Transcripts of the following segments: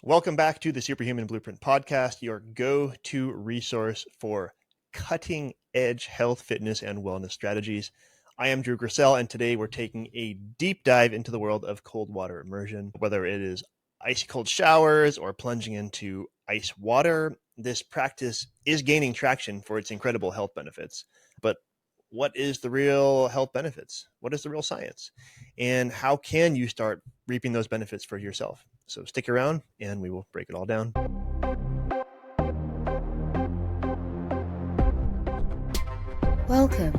Welcome back to the Superhuman Blueprint Podcast, your go-to resource for cutting-edge health, fitness, and wellness strategies. I am Drew Griesel, and today we're taking a deep dive into the world of cold water immersion. Whether it is icy cold showers or plunging into ice water, this practice is gaining traction for its incredible health benefits. But what is the real health benefits? What is the real science? And how can you start reaping those benefits for yourself? So stick around and we will break it all down. Welcome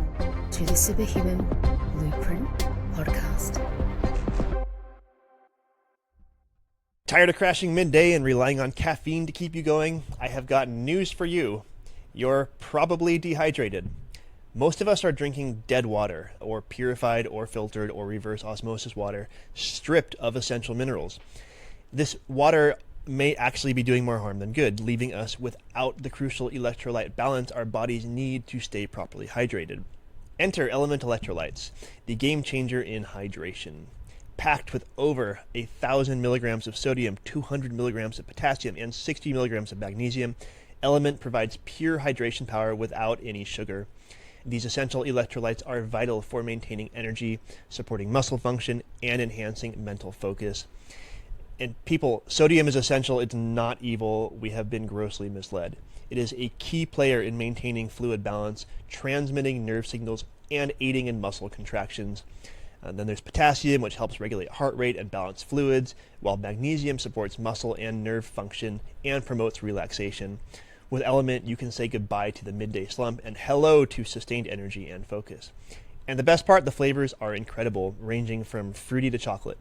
to the Superhuman Blueprint Podcast. Tired of crashing midday and relying on caffeine to keep you going? I have got news for you. You're probably dehydrated. Most of us are drinking dead water, or purified or filtered or reverse osmosis water, stripped of essential minerals. This water may actually be doing more harm than good, leaving us without the crucial electrolyte balance our bodies need to stay properly hydrated. Enter Element Electrolytes, the game changer in hydration. Packed with over 1,000 milligrams of sodium, 200 milligrams of potassium, and 60 milligrams of magnesium, Element provides pure hydration power without any sugar. These essential electrolytes are vital for maintaining energy, supporting muscle function, and enhancing mental focus. And people, sodium is essential. It's not evil. We have been grossly misled. It is a key player in maintaining fluid balance, transmitting nerve signals, and aiding in muscle contractions. And then there's potassium, which helps regulate heart rate and balance fluids, while magnesium supports muscle and nerve function and promotes relaxation. With Element, you can say goodbye to the midday slump and hello to sustained energy and focus. And the best part, the flavors are incredible, ranging from fruity to chocolate.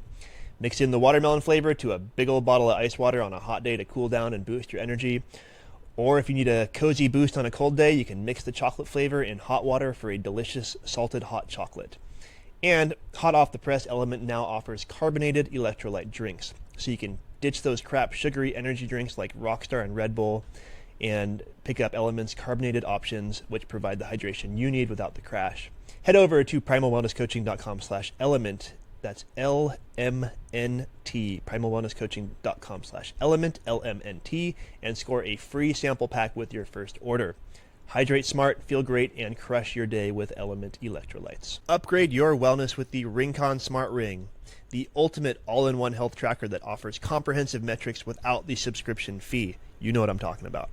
Mix in the watermelon flavor to a big old bottle of ice water on a hot day to cool down and boost your energy. Or if you need a cozy boost on a cold day, you can mix the chocolate flavor in hot water for a delicious salted hot chocolate. And hot off the press, Element now offers carbonated electrolyte drinks. So you can ditch those crap sugary energy drinks like Rockstar and Red Bull and pick up Element's carbonated options, which provide the hydration you need without the crash. Head over to primalwellnesscoaching.com/element. That's LMNT, primalwellnesscoaching.com/element, LMNT, and score a free sample pack with your first order. Hydrate smart, feel great, and crush your day with Element electrolytes. Upgrade your wellness with the Rincon Smart Ring, the ultimate all-in-one health tracker that offers comprehensive metrics without the subscription fee. You know what I'm talking about.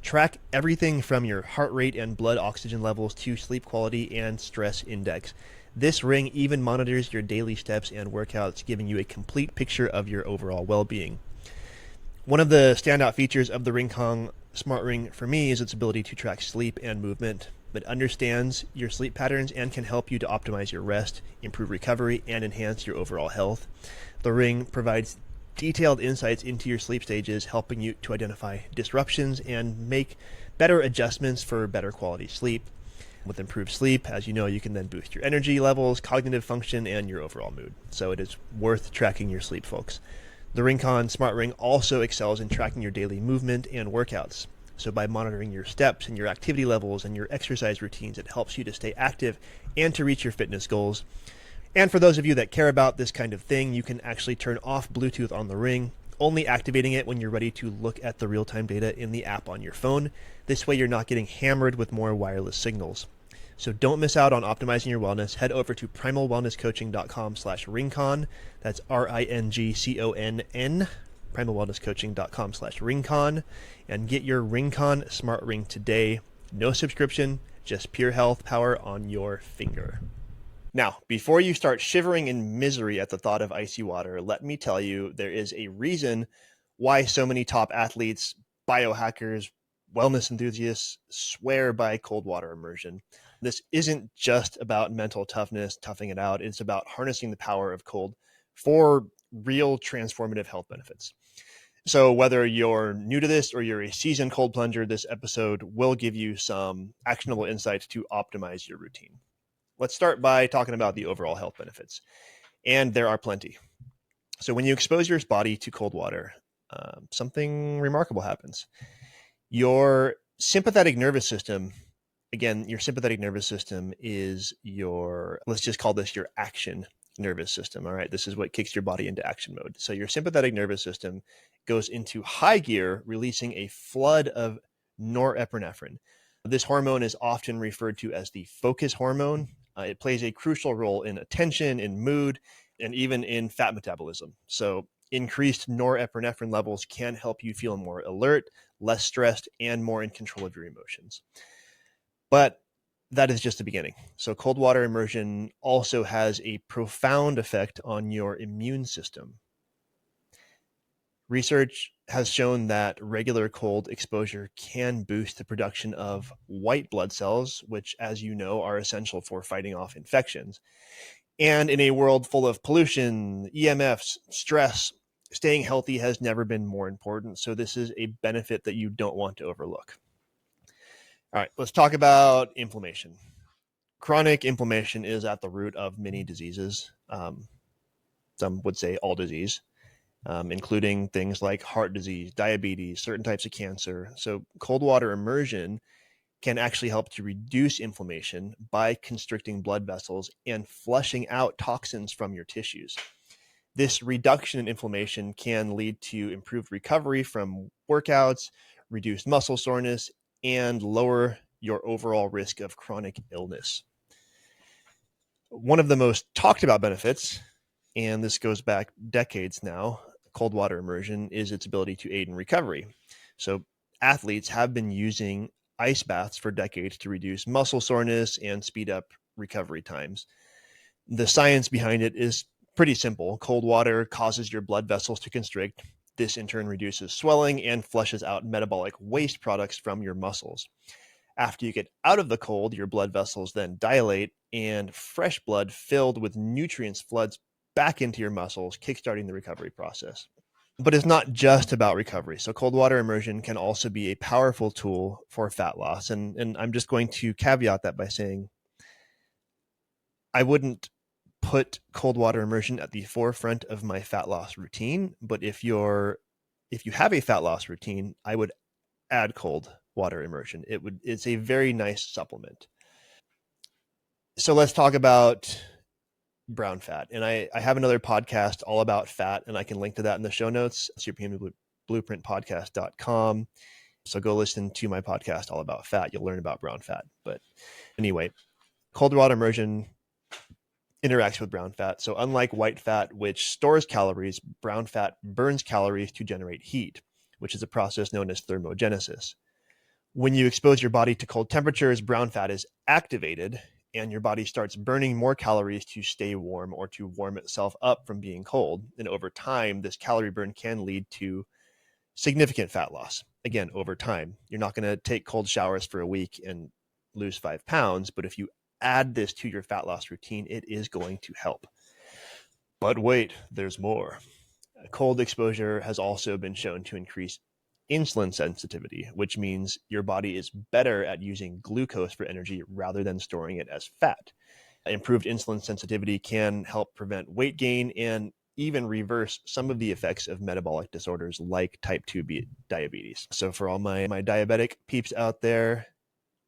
Track everything from your heart rate and blood oxygen levels to sleep quality and stress index. This ring even monitors your daily steps and workouts, giving you a complete picture of your overall well-being. One of the standout features of the Rincon Smart Ring for me is its ability to track sleep and movement. It understands your sleep patterns and can help you to optimize your rest, improve recovery, and enhance your overall health. The ring provides detailed insights into your sleep stages, helping you to identify disruptions and make better adjustments for better quality sleep. With improved sleep, as you know, you can then boost your energy levels, cognitive function, and your overall mood. So it is worth tracking your sleep, folks. The Rincon Smart Ring also excels in tracking your daily movement and workouts. So by monitoring your steps and your activity levels and your exercise routines, it helps you to stay active and to reach your fitness goals. And for those of you that care about this kind of thing, you can actually turn off Bluetooth on the ring, only activating it when you're ready to look at the real-time data in the app on your phone. This way you're not getting hammered with more wireless signals. So don't miss out on optimizing your wellness. Head over to primalwellnesscoaching.com/Rincon. That's RINGCONN, primalwellnesscoaching.com/Rincon, and get your Rincon Smart Ring today. No subscription, just pure health power on your finger. Now, before you start shivering in misery at the thought of icy water, let me tell you there is a reason why so many top athletes, biohackers, wellness enthusiasts swear by cold water immersion. This isn't just about mental toughness, toughing it out. It's about harnessing the power of cold for real transformative health benefits. So whether you're new to this or you're a seasoned cold plunger, this episode will give you some actionable insights to optimize your routine. Let's start by talking about the overall health benefits. And there are plenty. So when you expose your body to cold water, something remarkable happens. Your sympathetic nervous system, again, your sympathetic nervous system is your, let's just call this your action nervous system. All right. This is what kicks your body into action mode. So your sympathetic nervous system goes into high gear, releasing a flood of norepinephrine. This hormone is often referred to as the focus hormone. It plays a crucial role in attention, in mood, and even in fat metabolism. So increased norepinephrine levels can help you feel more alert, less stressed, and more in control of your emotions. But that is just the beginning. So cold water immersion also has a profound effect on your immune system. Research has shown that regular cold exposure can boost the production of white blood cells, which, as you know, are essential for fighting off infections. And in a world full of pollution, EMFs, stress, staying healthy has never been more important. So this is a benefit that you don't want to overlook. All right, let's talk about inflammation. Chronic inflammation is at the root of many diseases. Some would say all disease. Including things like heart disease, diabetes, certain types of cancer. So cold water immersion can actually help to reduce inflammation by constricting blood vessels and flushing out toxins from your tissues. This reduction in inflammation can lead to improved recovery from workouts, reduced muscle soreness, and lower your overall risk of chronic illness. One of the most talked about benefits, and this goes back decades now, cold water immersion, is its ability to aid in recovery. So athletes have been using ice baths for decades to reduce muscle soreness and speed up recovery times. The science behind it is pretty simple. Cold water causes your blood vessels to constrict. This in turn reduces swelling and flushes out metabolic waste products from your muscles. After you get out of the cold, your blood vessels then dilate and fresh blood filled with nutrients floods back into your muscles, kickstarting the recovery process. But it's not just about recovery. So cold water immersion can also be a powerful tool for fat loss. And I'm just going to caveat that by saying I wouldn't put cold water immersion at the forefront of my fat loss routine. But if you have a fat loss routine, I would add cold water immersion. It's a very nice supplement. So let's talk about brown fat. And I have another podcast all about fat, and I can link to that in the show notes, Superhuman Blueprint Podcast.com. So go listen to my podcast all about fat. You'll learn about brown fat. But anyway, cold water immersion interacts with brown fat. So unlike white fat, which stores calories, brown fat burns calories to generate heat, which is a process known as thermogenesis. When you expose your body to cold temperatures, brown fat is activated and your body starts burning more calories to stay warm or to warm itself up from being cold. And over time, this calorie burn can lead to significant fat loss. Again, over time, you're not going to take cold showers for a week and lose 5 pounds, but if you add this to your fat loss routine, it is going to help. But wait, there's more. Cold exposure has also been shown to increase insulin sensitivity, which means your body is better at using glucose for energy rather than storing it as fat. Improved insulin sensitivity can help prevent weight gain and even reverse some of the effects of metabolic disorders like type 2 diabetes. So for all my diabetic peeps out there,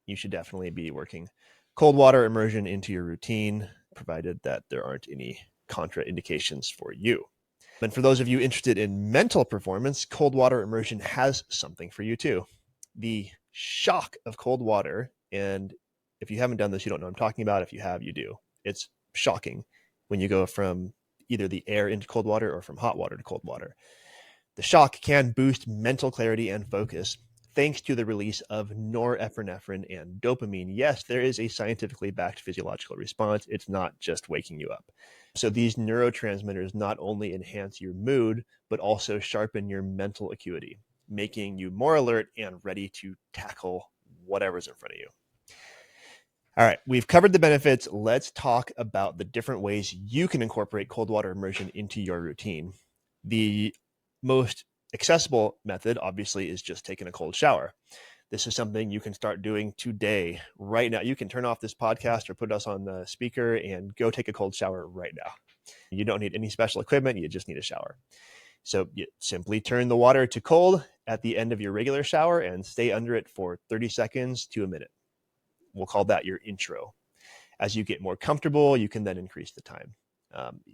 you should definitely be working cold water immersion into your routine, provided that there aren't any contraindications for you. And for those of you interested in mental performance, cold water immersion has something for you too. The shock of cold water, and if you haven't done this, you don't know what I'm talking about. If you have, you do. It's shocking when you go from either the air into cold water or from hot water to cold water. The shock can boost mental clarity and focus thanks to the release of norepinephrine and dopamine. Yes, there is a scientifically backed physiological response. It's not just waking you up. So these neurotransmitters not only enhance your mood, but also sharpen your mental acuity, making you more alert and ready to tackle whatever's in front of you. All right, we've covered the benefits. Let's talk about the different ways you can incorporate cold water immersion into your routine. The most accessible method, obviously, is just taking a cold shower. This is something you can start doing today, right now. You can turn off this podcast or put us on the speaker and go take a cold shower right now. You don't need any special equipment. You just need a shower. So you simply turn the water to cold at the end of your regular shower and stay under it for 30 seconds to a minute. We'll call that your intro. As you get more comfortable, you can then increase the time.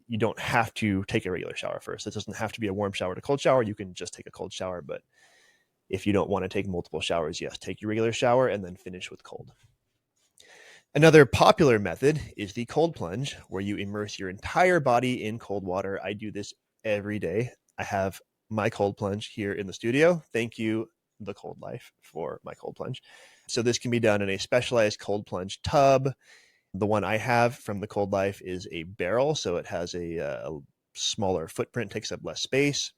You don't have to take a regular shower first. It doesn't have to be a warm shower to cold shower. You can just take a cold shower. But if you don't want to take multiple showers, yes, take your regular shower and then finish with cold. Another popular method is the cold plunge, where you immerse your entire body in cold water. I do this every day. I have my cold plunge here in the studio. Thank you, The Cold Life, for my cold plunge. So this can be done in a specialized cold plunge tub. The one I have from The Cold Life is a barrel, so it has a smaller footprint, takes up less space.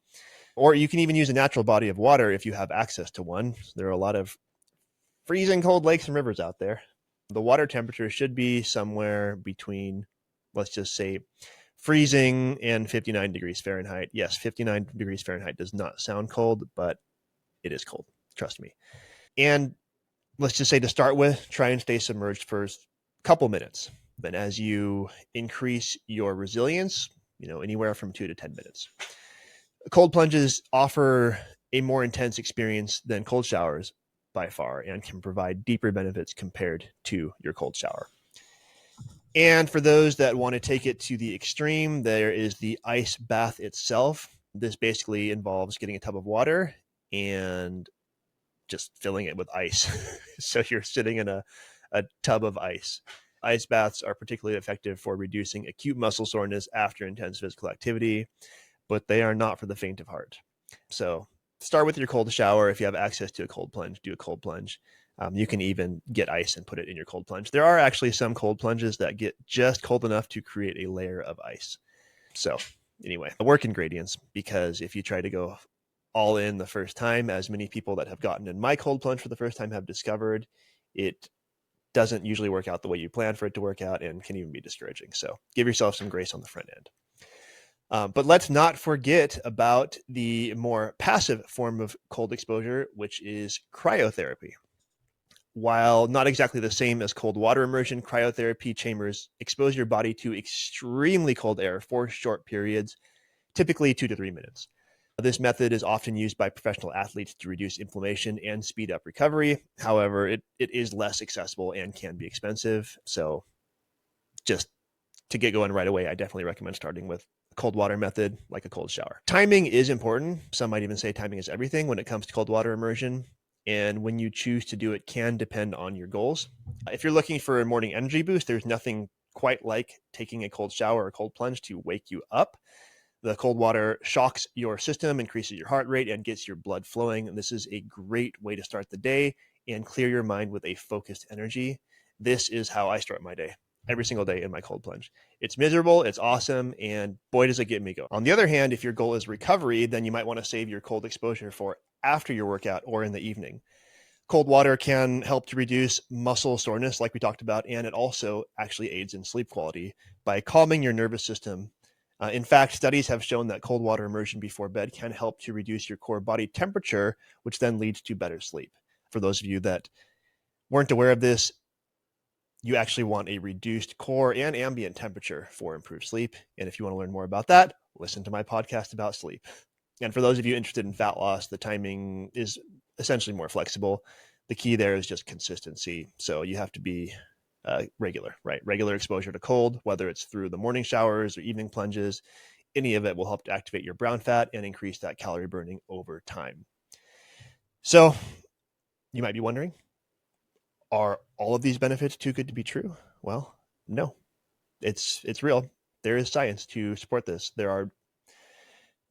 Or you can even use a natural body of water if you have access to one. There are a lot of freezing cold lakes and rivers out there. The water temperature should be somewhere between, let's just say, freezing and 59 degrees Fahrenheit. Yes, 59 degrees Fahrenheit does not sound cold, but it is cold. Trust me. And let's just say, to start with, try and stay submerged for a couple minutes. Then as you increase your resilience, anywhere from 2 to 10 minutes. Cold plunges offer a more intense experience than cold showers by far, and can provide deeper benefits compared to your cold shower. And for those that want to take it to the extreme, there is the ice bath itself. This basically involves getting a tub of water and just filling it with ice. So you're sitting in a tub of ice. Ice baths are particularly effective for reducing acute muscle soreness after intense physical activity, but they are not for the faint of heart. So start with your cold shower. If you have access to a cold plunge, do a cold plunge. You can even get ice and put it in your cold plunge. There are actually some cold plunges that get just cold enough to create a layer of ice. So anyway, the work ingredients, because if you try to go all in the first time, as many people that have gotten in my cold plunge for the first time have discovered, it doesn't usually work out the way you plan for it to work out, and can even be discouraging. So give yourself some grace on the front end. But let's not forget about the more passive form of cold exposure, which is cryotherapy. While not exactly the same as cold water immersion, cryotherapy chambers expose your body to extremely cold air for short periods, typically 2 to 3 minutes. This method is often used by professional athletes to reduce inflammation and speed up recovery. However, it is less accessible and can be expensive. So just to get going right away, I definitely recommend starting with cold water method, like a cold shower. Timing is important. Some might even say timing is everything when it comes to cold water immersion. And when you choose to do it can depend on your goals. If you're looking for a morning energy boost, there's nothing quite like taking a cold shower or cold plunge to wake you up. The cold water shocks your system, increases your heart rate, and gets your blood flowing. And this is a great way to start the day and clear your mind with a focused energy. This is how I start my day every single day in my cold plunge. It's miserable, it's awesome, and boy, does it get me going. On the other hand, if your goal is recovery, then you might want to save your cold exposure for after your workout or in the evening. Cold water can help to reduce muscle soreness, like we talked about, and it also actually aids in sleep quality by calming your nervous system. In fact, studies have shown that cold water immersion before bed can help to reduce your core body temperature, which then leads to better sleep. For those of you that weren't aware of this, you actually want a reduced core and ambient temperature for improved sleep. And if you want to learn more about that, listen to my podcast about sleep. And for those of you interested in fat loss, the timing is essentially more flexible. The key there is just consistency. So you have to be regular, right? Regular exposure to cold, whether it's through the morning showers or evening plunges, any of it will help to activate your brown fat and increase that calorie burning over time. So you might be wondering, are all of these benefits too good to be true? Well, no, it's real. There is science to support this. There are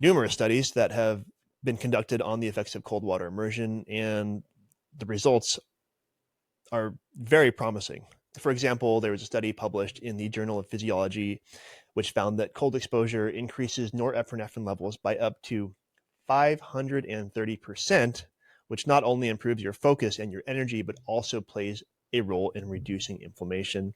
numerous studies that have been conducted on the effects of cold water immersion, and the results are very promising. For example, there was a study published in the Journal of Physiology, which found that cold exposure increases norepinephrine levels by up to 530%, which not only improves your focus and your energy, but also plays a role in reducing inflammation.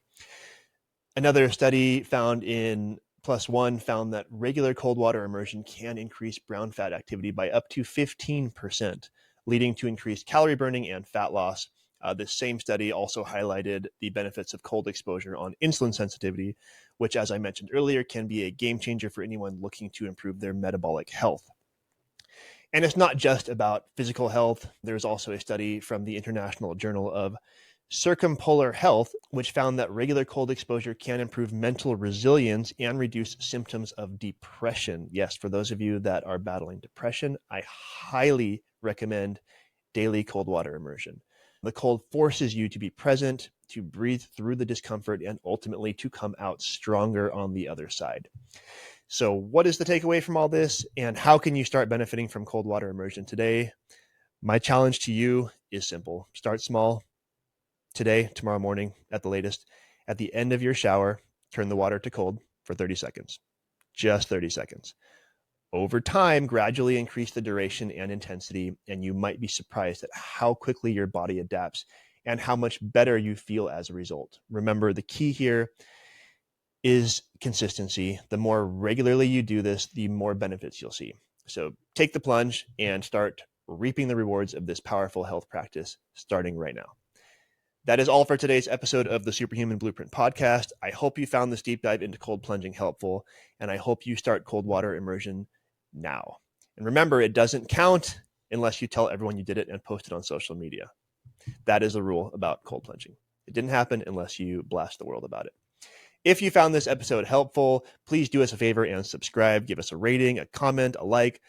Another study found in PLOS ONE found that regular cold water immersion can increase brown fat activity by up to 15%, leading to increased calorie burning and fat loss. This same study also highlighted the benefits of cold exposure on insulin sensitivity, which, as I mentioned earlier, can be a game changer for anyone looking to improve their metabolic health. And it's not just about physical health. There's also a study from the International Journal of Circumpolar Health, which found that regular cold exposure can improve mental resilience and reduce symptoms of depression. Yes, for those of you that are battling depression, I highly recommend daily cold water immersion. The cold forces you to be present, to breathe through the discomfort, and ultimately to come out stronger on the other side. So what is the takeaway from all this, and how can you start benefiting from cold water immersion today? My challenge to you is simple. Start small. Today, tomorrow morning, at the latest, at the end of your shower, turn the water to cold for 30 seconds. Just 30 seconds. Over time, gradually increase the duration and intensity, and you might be surprised at how quickly your body adapts and how much better you feel as a result. Remember, the key here is consistency. The more regularly you do this, the more benefits you'll see. So take the plunge and start reaping the rewards of this powerful health practice starting right now. That is all for today's episode of the Superhuman Blueprint Podcast. I hope you found this deep dive into cold plunging helpful, and I hope you start cold water immersion now. And remember, it doesn't count unless you tell everyone you did it and post it on social media. That is the rule about cold plunging. It didn't happen unless you blast the world about it. If you found this episode helpful, please do us a favor and subscribe. Give us a rating, a comment, a like,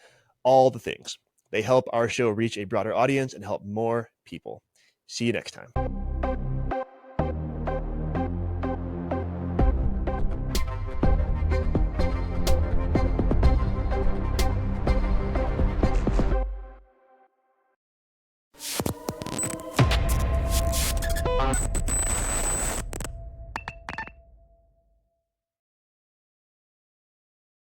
all the things. They help our show reach a broader audience and help more people. See you next time.